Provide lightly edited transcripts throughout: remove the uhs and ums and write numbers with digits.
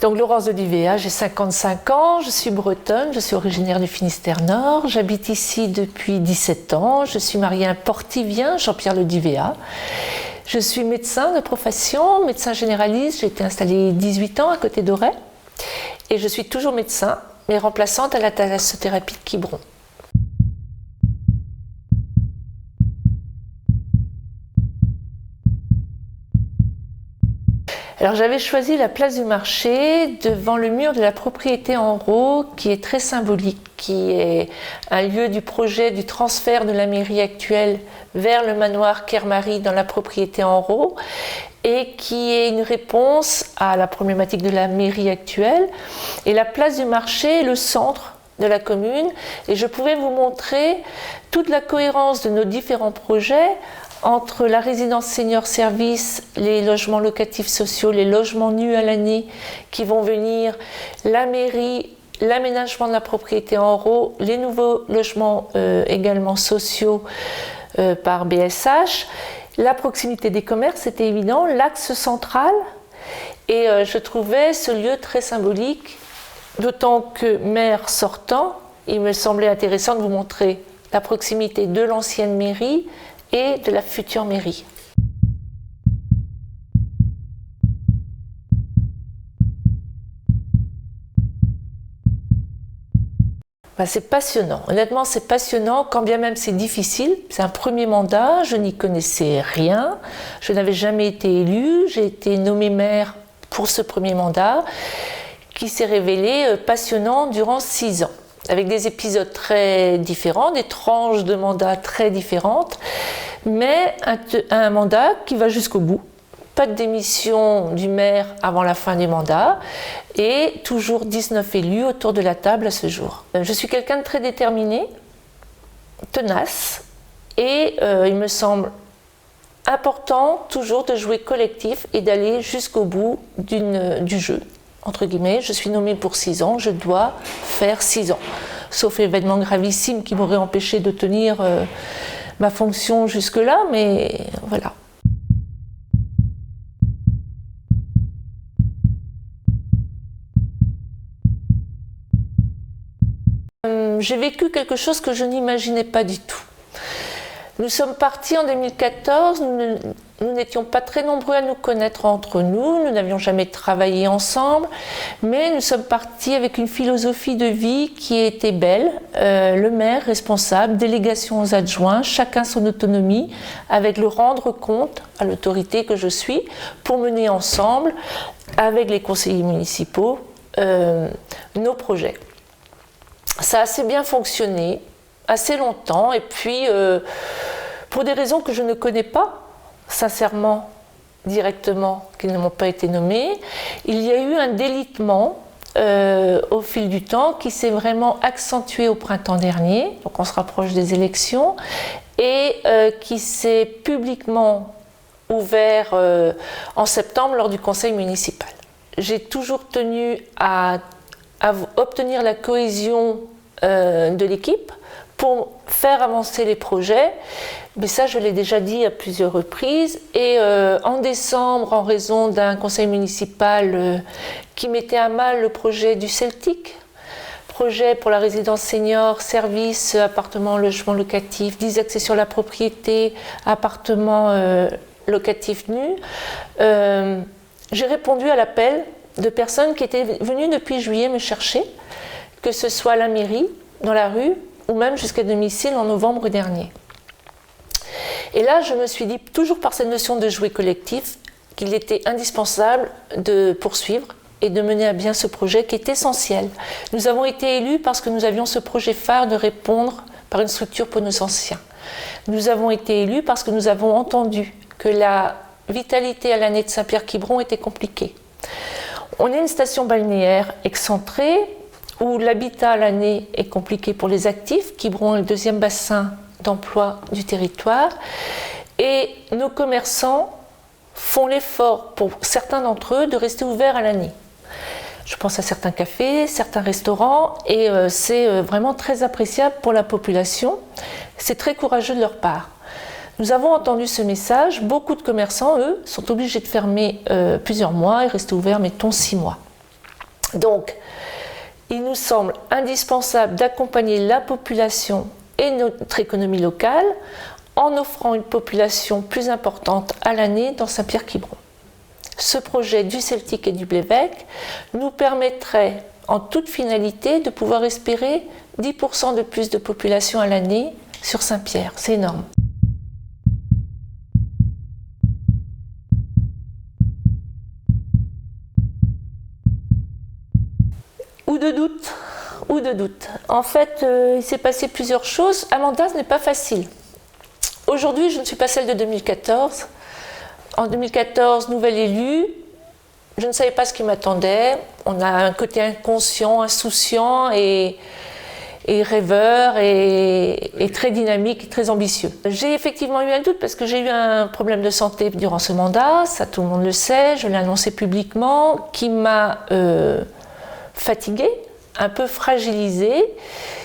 Donc Laurence de Duvéa, j'ai 55 ans, je suis bretonne, je suis originaire du Finistère Nord, j'habite ici depuis 17 ans, je suis mariée à un Portivien, Jean-Pierre Le Duvéa. Je suis médecin de profession, médecin généraliste, j'ai été installée 18 ans à côté d'Auray et je suis toujours médecin, mais remplaçante à la thalassothérapie de Quiberon. Alors j'avais choisi la place du marché devant le mur de la propriété en Rault qui est très symbolique, qui est un lieu du projet du transfert de la mairie actuelle vers le manoir Kermarie dans la propriété en Rault et qui est une réponse à la problématique de la mairie actuelle. Et la place du marché est le centre de la commune et je pouvais vous montrer toute la cohérence de nos différents projets entre la résidence senior service, les logements locatifs sociaux, les logements nus à l'année qui vont venir, la mairie, l'aménagement de la propriété en Rault, les nouveaux logements également sociaux par BSH, la proximité des commerces, c'était évident, l'axe central, et je trouvais ce lieu très symbolique, d'autant que maire sortant, il me semblait intéressant de vous montrer la proximité de l'ancienne mairie et de la future mairie. C'est passionnant, honnêtement c'est passionnant, quand bien même c'est difficile, c'est un premier mandat, je n'y connaissais rien, je n'avais jamais été élue, j'ai été nommée maire pour ce premier mandat qui s'est révélé passionnant durant 6 ans. Avec des épisodes très différents, des tranches de mandats très différentes, mais un mandat qui va jusqu'au bout. Pas de démission du maire avant la fin du mandat et toujours 19 élus autour de la table à ce jour. Je suis quelqu'un de très déterminé, tenace et il me semble important toujours de jouer collectif et d'aller jusqu'au bout du jeu. Entre guillemets, je suis nommée pour 6 ans, je dois faire 6 ans. Sauf événement gravissime qui m'aurait empêché de tenir ma fonction jusque-là, mais voilà. J'ai vécu quelque chose que je n'imaginais pas du tout. Nous sommes partis en 2014, nous n'étions pas très nombreux à nous connaître entre nous, nous n'avions jamais travaillé ensemble, mais nous sommes partis avec une philosophie de vie qui était belle, le maire responsable, délégation aux adjoints, chacun son autonomie, avec le rendre compte à l'autorité que je suis, pour mener ensemble, avec les conseillers municipaux, nos projets. Ça a assez bien fonctionné, assez longtemps, et puis pour des raisons que je ne connais pas, sincèrement, directement, qui ne m'ont pas été nommées, il y a eu un délitement au fil du temps qui s'est vraiment accentué au printemps dernier, donc on se rapproche des élections, et qui s'est publiquement ouvert en septembre lors du conseil municipal. J'ai toujours tenu à obtenir la cohésion de l'équipe pour faire avancer les projets. Mais ça, je l'ai déjà dit à plusieurs reprises. Et en décembre, en raison d'un conseil municipal qui mettait à mal le projet du Celtic, projet pour la résidence senior, services, appartements, logements locatifs, 10 accessions à la propriété, appartements locatifs nus, j'ai répondu à l'appel de personnes qui étaient venues depuis juillet me chercher, que ce soit à la mairie, dans la rue, ou même jusqu'à domicile en novembre dernier. Et là, je me suis dit, toujours par cette notion de jouet collectif, qu'il était indispensable de poursuivre et de mener à bien ce projet qui est essentiel. Nous avons été élus parce que nous avions ce projet phare de répondre par une structure pour nos anciens. Nous avons été élus parce que nous avons entendu que la vitalité à l'année de Saint-Pierre-Quiberon était compliquée. On est une station balnéaire excentrée où l'habitat à l'année est compliqué pour les actifs. Quiberon est le deuxième bassin d'emploi du territoire. Et nos commerçants font l'effort, pour certains d'entre eux, de rester ouverts à l'année. Je pense à certains cafés, certains restaurants, et c'est vraiment très appréciable pour la population. C'est très courageux de leur part. Nous avons entendu ce message. Beaucoup de commerçants, eux, sont obligés de fermer plusieurs mois et rester ouverts, mettons, 6 mois. Donc, il nous semble indispensable d'accompagner la population et notre économie locale en offrant une population plus importante à l'année dans Saint-Pierre-Quiberon. Ce projet du Celtic et du Blévec nous permettrait, en toute finalité, de pouvoir espérer 10% de plus de population à l'année sur Saint-Pierre. C'est énorme. Ou de doute. En fait, il s'est passé plusieurs choses. Amanda, ce n'est pas facile. Aujourd'hui, je ne suis pas celle de 2014. En 2014, nouvelle élue, je ne savais pas ce qui m'attendait. On a un côté inconscient, insouciant et rêveur et très dynamique et très ambitieux. J'ai effectivement eu un doute parce que j'ai eu un problème de santé durant ce mandat, ça tout le monde le sait, je l'ai annoncé publiquement, qui m'a fatiguée, un peu fragilisée,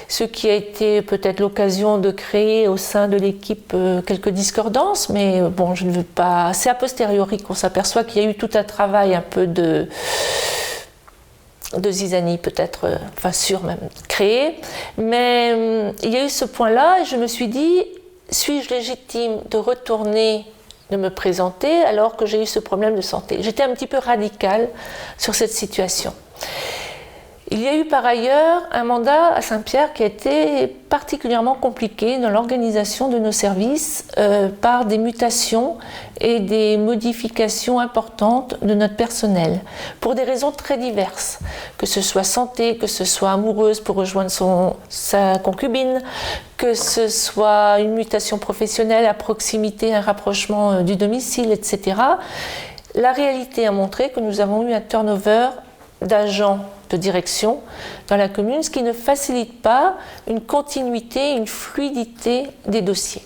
ce qui a été peut-être l'occasion de créer au sein de l'équipe quelques discordances, mais bon, je ne veux pas... C'est a posteriori qu'on s'aperçoit qu'il y a eu tout un travail un peu de zizanie peut-être, enfin sûr même, créé, mais il y a eu ce point-là et je me suis dit, suis-je légitime de retourner, de me présenter alors que j'ai eu ce problème de santé? J'étais un petit peu radicale sur cette situation. Il y a eu par ailleurs un mandat à Saint-Pierre qui a été particulièrement compliqué dans l'organisation de nos services par des mutations et des modifications importantes de notre personnel, pour des raisons très diverses, que ce soit santé, que ce soit amoureuse pour rejoindre sa concubine, que ce soit une mutation professionnelle à proximité, un rapprochement du domicile, etc. La réalité a montré que nous avons eu un turnover d'agents de direction dans la commune, ce qui ne facilite pas une continuité, une fluidité des dossiers.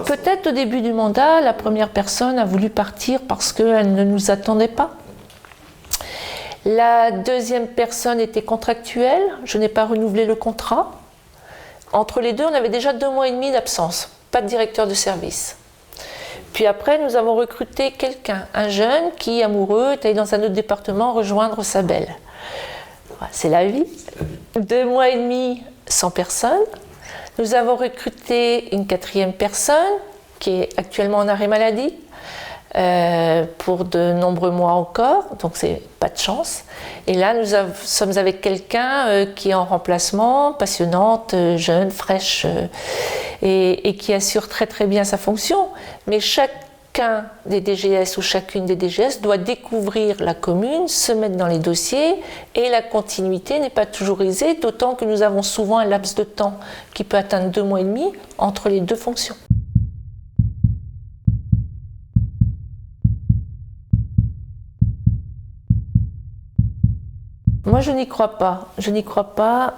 Peut-être au début du mandat, la première personne a voulu partir parce qu'elle ne nous attendait pas. La deuxième personne était contractuelle, je n'ai pas renouvelé le contrat. Entre les deux, on avait déjà 2 mois et demi d'absence, pas de directeur de service. Puis après, nous avons recruté quelqu'un, un jeune qui, amoureux, est allé dans un autre département rejoindre sa belle. Voilà, c'est la vie. 2 mois et demi sans personne. Nous avons recruté une 4e personne qui est actuellement en arrêt maladie pour de nombreux mois encore, donc c'est pas de chance. Et là, nous sommes avec quelqu'un qui est en remplacement, passionnante, jeune, fraîche, et qui assure très très bien sa fonction. Mais chacun des DGS ou chacune des DGS doit découvrir la commune, se mettre dans les dossiers, et la continuité n'est pas toujours aisée, d'autant que nous avons souvent un laps de temps qui peut atteindre 2 mois et demi entre les 2 fonctions. Moi, je n'y crois pas. Je n'y crois pas.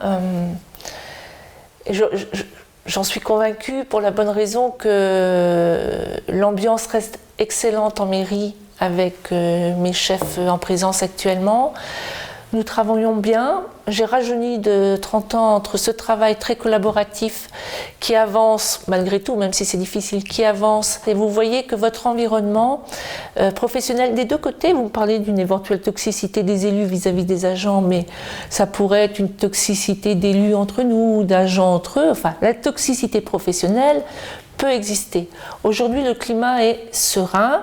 J'en suis convaincue pour la bonne raison que l'ambiance reste excellente en mairie avec mes chefs en présence actuellement. Nous travaillons bien. J'ai rajeuni de 30 ans entre ce travail très collaboratif qui avance, malgré tout, même si c'est difficile, qui avance. Et vous voyez que votre environnement professionnel des deux côtés, vous me parlez d'une éventuelle toxicité des élus vis-à-vis des agents, mais ça pourrait être une toxicité d'élus entre nous, d'agents entre eux. Enfin, la toxicité professionnelle peut exister. Aujourd'hui, le climat est serein,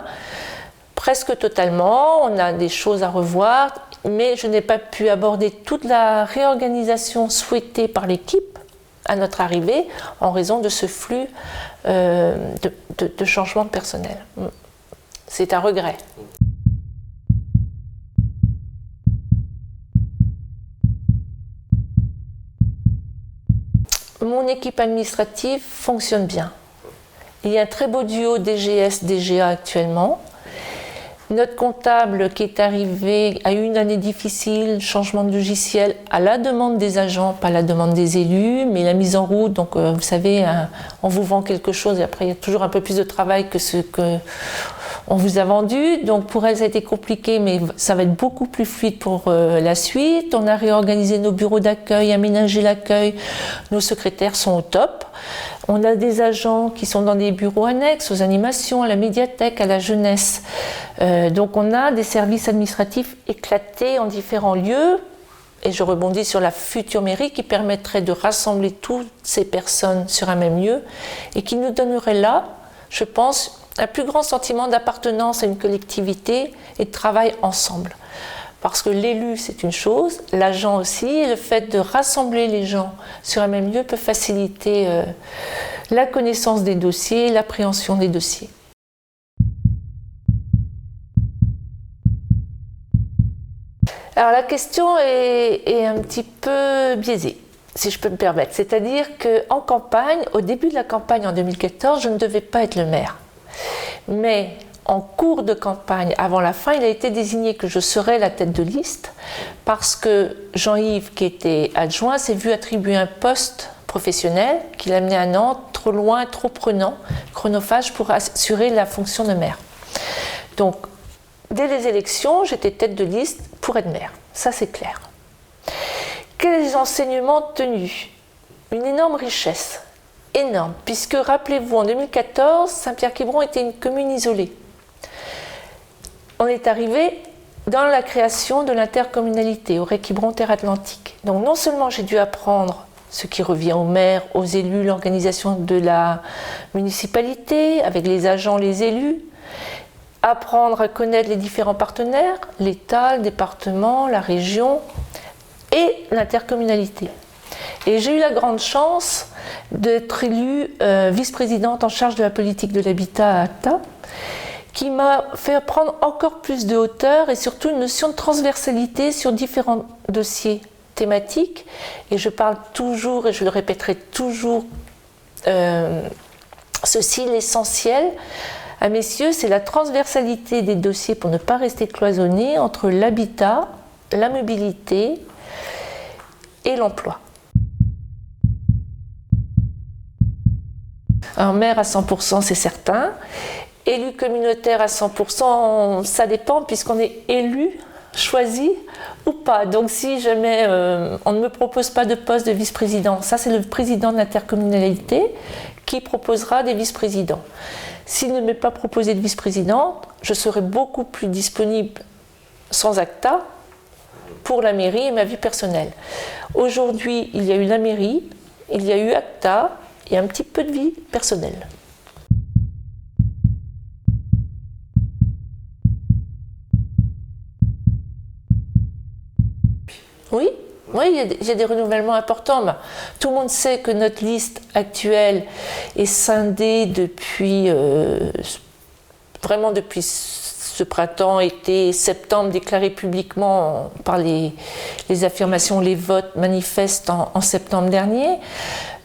presque totalement. On a des choses à revoir. Mais je n'ai pas pu aborder toute la réorganisation souhaitée par l'équipe à notre arrivée en raison de ce flux de changement personnel. C'est un regret. Mon équipe administrative fonctionne bien. Il y a un très beau duo DGS-DGA actuellement. Notre comptable qui est arrivé a eu une année difficile, changement de logiciel à la demande des agents, pas à la demande des élus, mais la mise en route. Donc vous savez, on vous vend quelque chose et après il y a toujours un peu plus de travail que ce qu'on vous a vendu. Donc pour elle ça a été compliqué, mais ça va être beaucoup plus fluide pour la suite. On a réorganisé nos bureaux d'accueil, aménagé l'accueil. Nos secrétaires sont au top. On a des agents qui sont dans des bureaux annexes, aux animations, à la médiathèque, à la jeunesse. Donc on a des services administratifs éclatés en différents lieux. Et je rebondis sur la future mairie qui permettrait de rassembler toutes ces personnes sur un même lieu et qui nous donnerait là, je pense, un plus grand sentiment d'appartenance à une collectivité et de travail ensemble. Parce que l'élu, c'est une chose, l'agent aussi, et le fait de rassembler les gens sur un même lieu peut faciliter la connaissance des dossiers, l'appréhension des dossiers. Alors la question est un petit peu biaisée, si je peux me permettre. C'est-à-dire qu'en campagne, au début de la campagne en 2014, je ne devais pas être le maire. Mais en cours de campagne, avant la fin, il a été désigné que je serais la tête de liste parce que Jean-Yves, qui était adjoint, s'est vu attribuer un poste professionnel qui l'a amené à Nantes, trop loin, trop prenant, chronophage pour assurer la fonction de maire. Donc, dès les élections, j'étais tête de liste pour être maire. Ça, c'est clair. Quels enseignements tenus? Une énorme richesse. Énorme, puisque rappelez-vous, en 2014, Saint-Pierre-Quiberon était une commune isolée. On est arrivé dans la création de l'intercommunalité, au Quiberon Terre Atlantique. Donc non seulement j'ai dû apprendre ce qui revient aux maires, aux élus, l'organisation de la municipalité, avec les agents, les élus, apprendre à connaître les différents partenaires, l'État, le département, la région et l'intercommunalité. Et j'ai eu la grande chance d'être élue vice-présidente en charge de la politique de l'habitat à ACTA, qui m'a fait prendre encore plus de hauteur et surtout une notion de transversalité sur différents dossiers thématiques. Et je parle toujours, et je le répéterai toujours, ceci, l'essentiel, à mes yeux, c'est la transversalité des dossiers pour ne pas rester cloisonnés entre l'habitat, la mobilité et l'emploi. Un maire à 100%, c'est certain. Élu communautaire à 100%, ça dépend puisqu'on est élu, choisi ou pas. Donc si jamais on ne me propose pas de poste de vice-président, ça c'est le président de l'intercommunalité qui proposera des vice-présidents. S'il ne m'est pas proposé de vice-présidente, je serai beaucoup plus disponible sans ACTA pour la mairie et ma vie personnelle. Aujourd'hui, il y a eu la mairie, il y a eu ACTA et un petit peu de vie personnelle. Oui, il y a des renouvellements importants. Tout le monde sait que notre liste actuelle est scindée depuis, vraiment depuis ce printemps, été, septembre, déclaré publiquement par les affirmations, les votes manifestes en septembre dernier.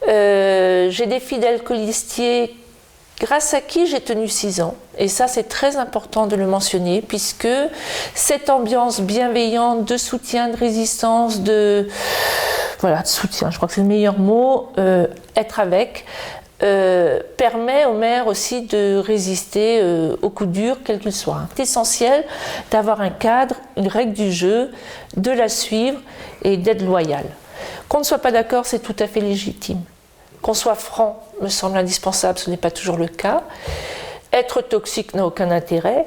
J'ai des fidèles colistiers grâce à qui j'ai tenu 6 ans. Et ça, c'est très important de le mentionner, puisque cette ambiance bienveillante de soutien, de résistance, de voilà, de soutien, je crois que c'est le meilleur mot, être avec, permet au maire aussi de résister aux coups durs, quels qu'ils soient. C'est essentiel d'avoir un cadre, une règle du jeu, de la suivre et d'être loyal. Qu'on ne soit pas d'accord, c'est tout à fait légitime. Qu'on soit franc me semble indispensable, ce n'est pas toujours le cas. Être toxique n'a aucun intérêt.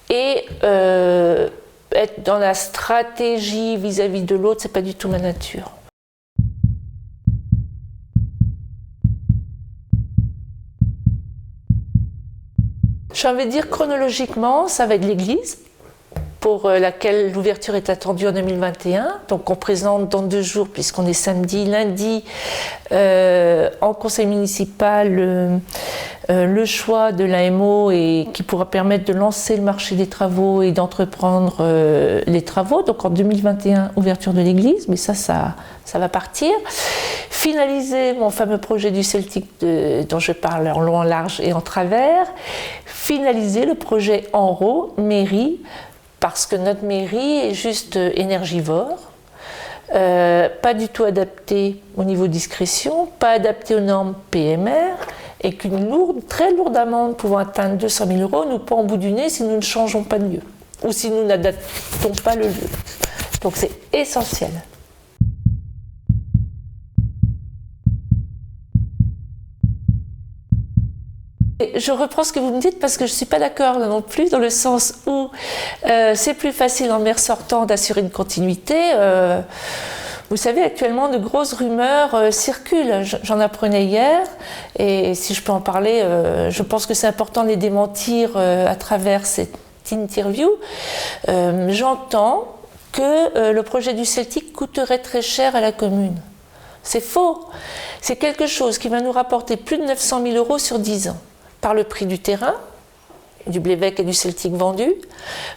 Et être dans la stratégie vis-à-vis de l'autre, c'est pas du tout ma nature. J'ai envie de dire chronologiquement, ça va être l'église, pour laquelle l'ouverture est attendue en 2021. Donc on présente dans 2 jours, puisqu'on est samedi, lundi, en conseil municipal, le choix de l'AMO et qui pourra permettre de lancer le marché des travaux et d'entreprendre les travaux. Donc en 2021, ouverture de l'église, mais ça va partir. Finaliser mon fameux projet du Celtic dont je parle en long, en large et en travers. Finaliser le projet Enro, mairie, parce que notre mairie est juste énergivore, pas du tout adaptée au niveau discrétion, pas adaptée aux normes PMR, et qu'une très lourde amende pouvant atteindre 200 000 € nous pend au bout du nez si nous ne changeons pas de lieu, ou si nous n'adaptons pas le lieu. Donc c'est essentiel. Je reprends ce que vous me dites parce que je ne suis pas d'accord non plus, dans le sens où c'est plus facile en maire sortant d'assurer une continuité. Vous savez, actuellement, de grosses rumeurs circulent. J'en apprenais hier, et si je peux en parler, je pense que c'est important de les démentir à travers cette interview. J'entends que le projet du Celtic coûterait très cher à la commune. C'est faux. C'est quelque chose qui va nous rapporter plus de 900 000 € sur 10 ans. Par le prix du terrain, du Blévec et du Celtic vendus,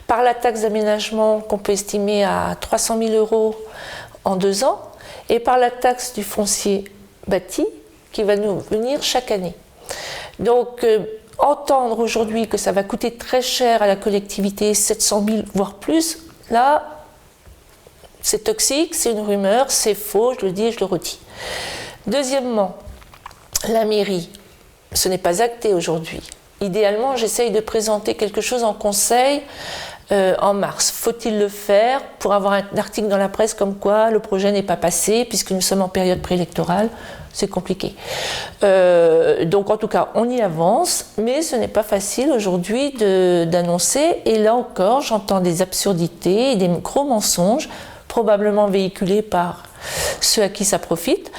par la taxe d'aménagement qu'on peut estimer à 300 000 € en 2 ans, et par la taxe du foncier bâti qui va nous venir chaque année. Donc, entendre aujourd'hui que ça va coûter très cher à la collectivité, 700 000 voire plus, là, c'est toxique, c'est une rumeur, c'est faux, je le dis et je le redis. Deuxièmement, la mairie. Ce n'est pas acté aujourd'hui. Idéalement, j'essaye de présenter quelque chose en conseil en mars. Faut-il le faire pour avoir un article dans la presse comme quoi le projet n'est pas passé puisque nous sommes en période préélectorale? C'est compliqué. Donc en tout cas, on y avance, mais ce n'est pas facile aujourd'hui d'annoncer. Et là encore, j'entends des absurdités et des gros mensonges, probablement véhiculés par ceux à qui ça profite,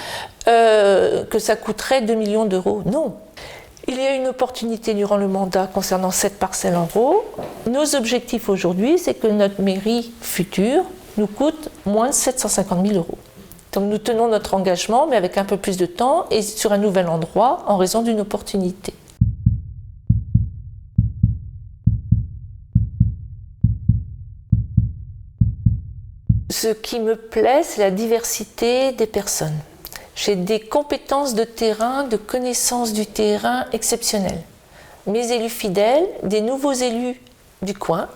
que ça coûterait 2 millions d'euros. Non. Il y a une opportunité durant le mandat concernant cette parcelle en RO. Nos objectifs aujourd'hui, c'est que notre mairie future nous coûte moins de 750 000 €. Donc nous tenons notre engagement, mais avec un peu plus de temps et sur un nouvel endroit en raison d'une opportunité. Ce qui me plaît, c'est la diversité des personnes. J'ai des compétences de terrain, de connaissances du terrain exceptionnelles. Mes élus fidèles, des nouveaux élus du coin,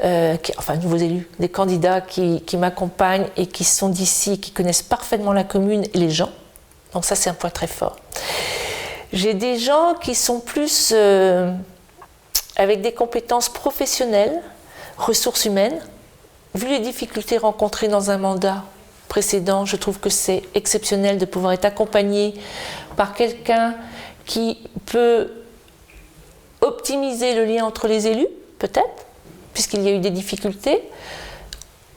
nouveaux élus, des candidats qui m'accompagnent et qui sont d'ici, qui connaissent parfaitement la commune et les gens. Donc ça, c'est un point très fort. J'ai des gens qui sont plus avec des compétences professionnelles, ressources humaines. Vu les difficultés rencontrées dans un mandat précédent, je trouve que c'est exceptionnel de pouvoir être accompagné par quelqu'un qui peut optimiser le lien entre les élus, peut-être, puisqu'il y a eu des difficultés,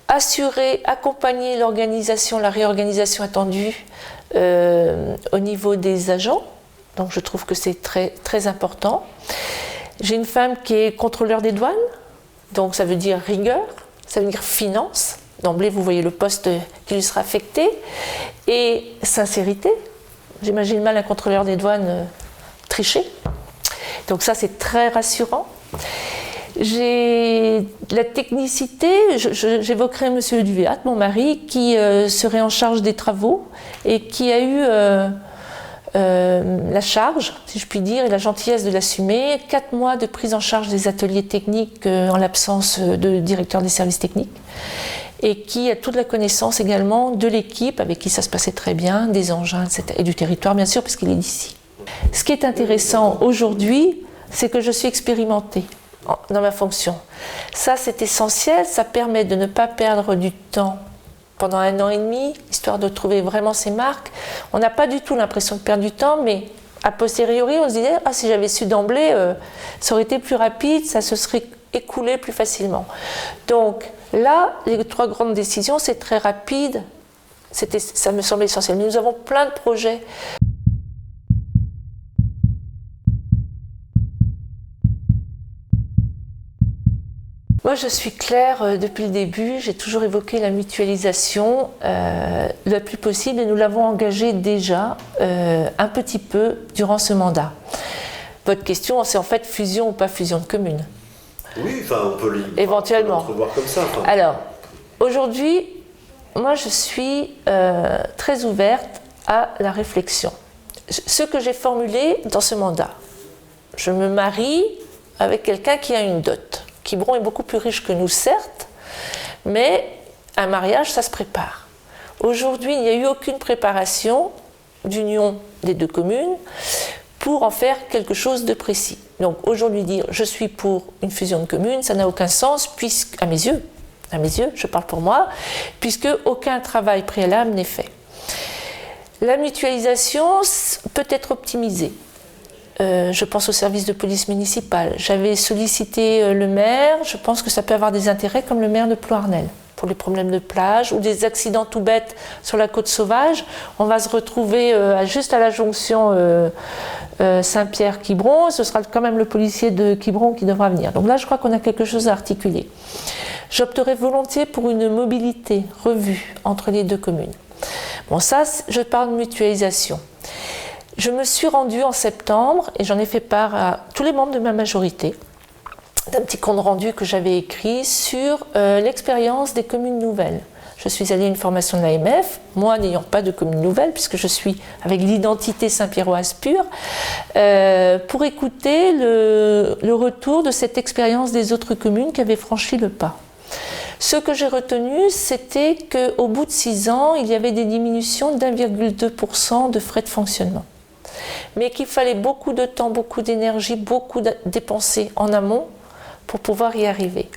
assurer, accompagner l'organisation, la réorganisation attendue au niveau des agents. Donc je trouve que c'est très, très important. J'ai une femme qui est contrôleur des douanes, donc ça veut dire rigueur, ça veut dire finance. D'emblée, vous voyez le poste qui lui sera affecté. Et sincérité. J'imagine mal un contrôleur des douanes tricher. Donc ça, c'est très rassurant. J'ai la technicité. J'évoquerai M. Duvéat, mon mari, qui serait en charge des travaux et qui a eu la charge, si je puis dire, et la gentillesse de l'assumer. 4 mois de prise en charge des ateliers techniques en l'absence de directeur des services techniques. et qui a toute la connaissance également de l'équipe avec qui ça se passait très bien, des engins, etc. Et du territoire bien sûr, puisqu'il est d'ici. Ce qui est intéressant aujourd'hui, c'est que je suis expérimentée dans ma fonction. Ça, c'est essentiel, ça permet de ne pas perdre du temps pendant 1 an et demi, histoire de trouver vraiment ses marques. On n'a pas du tout l'impression de perdre du temps, mais a posteriori, on se disait « Ah, si j'avais su d'emblée, ça aurait été plus rapide, ça se serait écoulé plus facilement. » Donc là, les 3 grandes décisions, c'est très rapide, ça me semble essentiel. Mais nous avons plein de projets. Moi, je suis claire depuis le début, j'ai toujours évoqué la mutualisation le plus possible et nous l'avons engagée déjà un petit peu durant ce mandat. Votre question, c'est en fait fusion ou pas fusion de communes? Oui, enfin, on peut éventuellement voir comme ça. Enfin. Alors, aujourd'hui, moi, je suis très ouverte à la réflexion. Ce que j'ai formulé dans ce mandat, je me marie avec quelqu'un qui a une dot. Quiberon est beaucoup plus riche que nous, certes, mais un mariage, ça se prépare. Aujourd'hui, il n'y a eu aucune préparation d'union des 2 communes pour en faire quelque chose de précis. Donc aujourd'hui, dire je suis pour une fusion de communes, ça n'a aucun sens, puisque, à mes yeux, je parle pour moi, puisque aucun travail préalable n'est fait. La mutualisation peut être optimisée. Je pense au service de police municipale. J'avais sollicité le maire, je pense que ça peut avoir des intérêts comme le maire de Ploarnel pour les problèmes de plage ou des accidents tout bêtes sur la côte sauvage. On va se retrouver juste à la jonction Saint-Pierre-Quiberon, ce sera quand même le policier de Quiberon qui devra venir. Donc là, je crois qu'on a quelque chose à articuler. J'opterais volontiers pour une mobilité revue entre les 2 communes. Bon, ça, je parle de mutualisation. Je me suis rendue en septembre, et j'en ai fait part à tous les membres de ma majorité, d'un petit compte rendu que j'avais écrit sur l'expérience des communes nouvelles. Je suis allée à une formation de l'AMF, moi n'ayant pas de commune nouvelle, puisque je suis avec l'identité saint-pierroise pure, pour écouter le retour de cette expérience des autres communes qui avaient franchi le pas. Ce que j'ai retenu, c'était qu'au bout de 6 ans, il y avait des diminutions d'1,2% de frais de fonctionnement. Mais qu'il fallait beaucoup de temps, beaucoup d'énergie, beaucoup dépenser en amont pour pouvoir y arriver.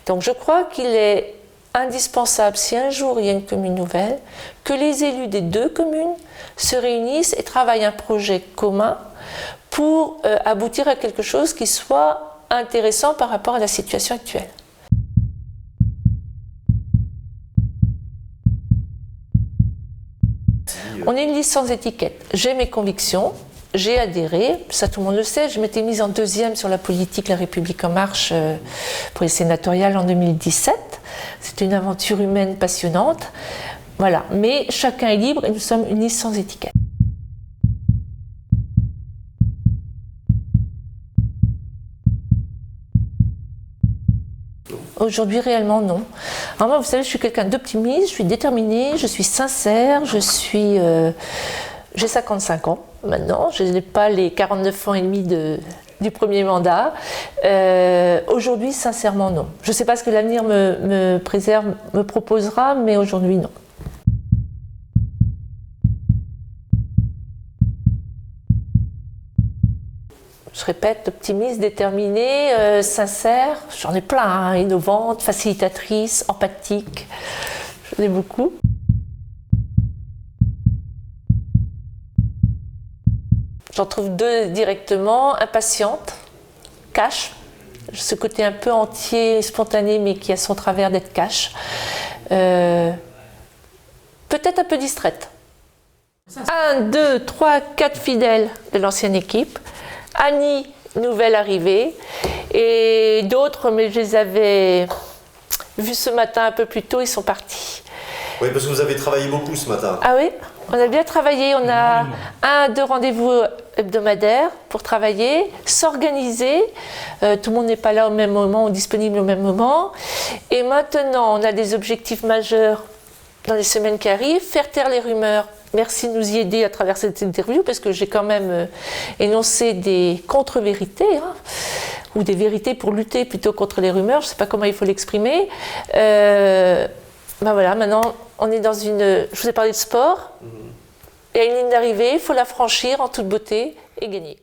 Donc je crois qu'il est indispensable, si un jour il y a une commune nouvelle, que les élus des 2 communes se réunissent et travaillent un projet commun pour aboutir à quelque chose qui soit intéressant par rapport à la situation actuelle. On est une liste sans étiquette. J'ai mes convictions, j'ai adhéré, ça tout le monde le sait, je m'étais mise en 2e sur la politique La République En Marche pour les sénatoriales en 2017. C'était une aventure humaine passionnante. Voilà, mais chacun est libre et nous sommes une liste sans étiquette. Aujourd'hui, réellement, non. Alors moi, vous savez, je suis quelqu'un d'optimiste, je suis déterminée, je suis sincère, j'ai 55 ans maintenant, je n'ai pas les 49 ans et demi du premier mandat. Aujourd'hui, sincèrement, non. Je ne sais pas ce que l'avenir me proposera, mais aujourd'hui, non. Je répète, optimiste, déterminée, sincère, j'en ai plein, hein, innovante, facilitatrice, empathique, j'en ai beaucoup. J'en trouve 2 directement, impatiente, cash, ce côté un peu entier, spontané, mais qui a son travers d'être cash. Peut-être un peu distraite. 1, 2, 3, 4 fidèles de l'ancienne équipe. Annie, nouvelle arrivée, et d'autres, mais je les avais vus ce matin un peu plus tôt, ils sont partis. Oui, parce que vous avez travaillé beaucoup ce matin. Ah oui, on a bien travaillé, on a 1 à 2 rendez-vous hebdomadaires pour travailler, s'organiser, tout le monde n'est pas là au même moment ou disponible au même moment, et maintenant on a des objectifs majeurs dans les semaines qui arrivent, faire taire les rumeurs. Merci de nous y aider à travers cette interview parce que j'ai quand même énoncé des contre-vérités, hein, ou des vérités pour lutter plutôt contre les rumeurs, je ne sais pas comment il faut l'exprimer. Ben voilà, maintenant on est dans une... Je vous ai parlé de sport. Il y a une ligne d'arrivée, il faut la franchir en toute beauté et gagner.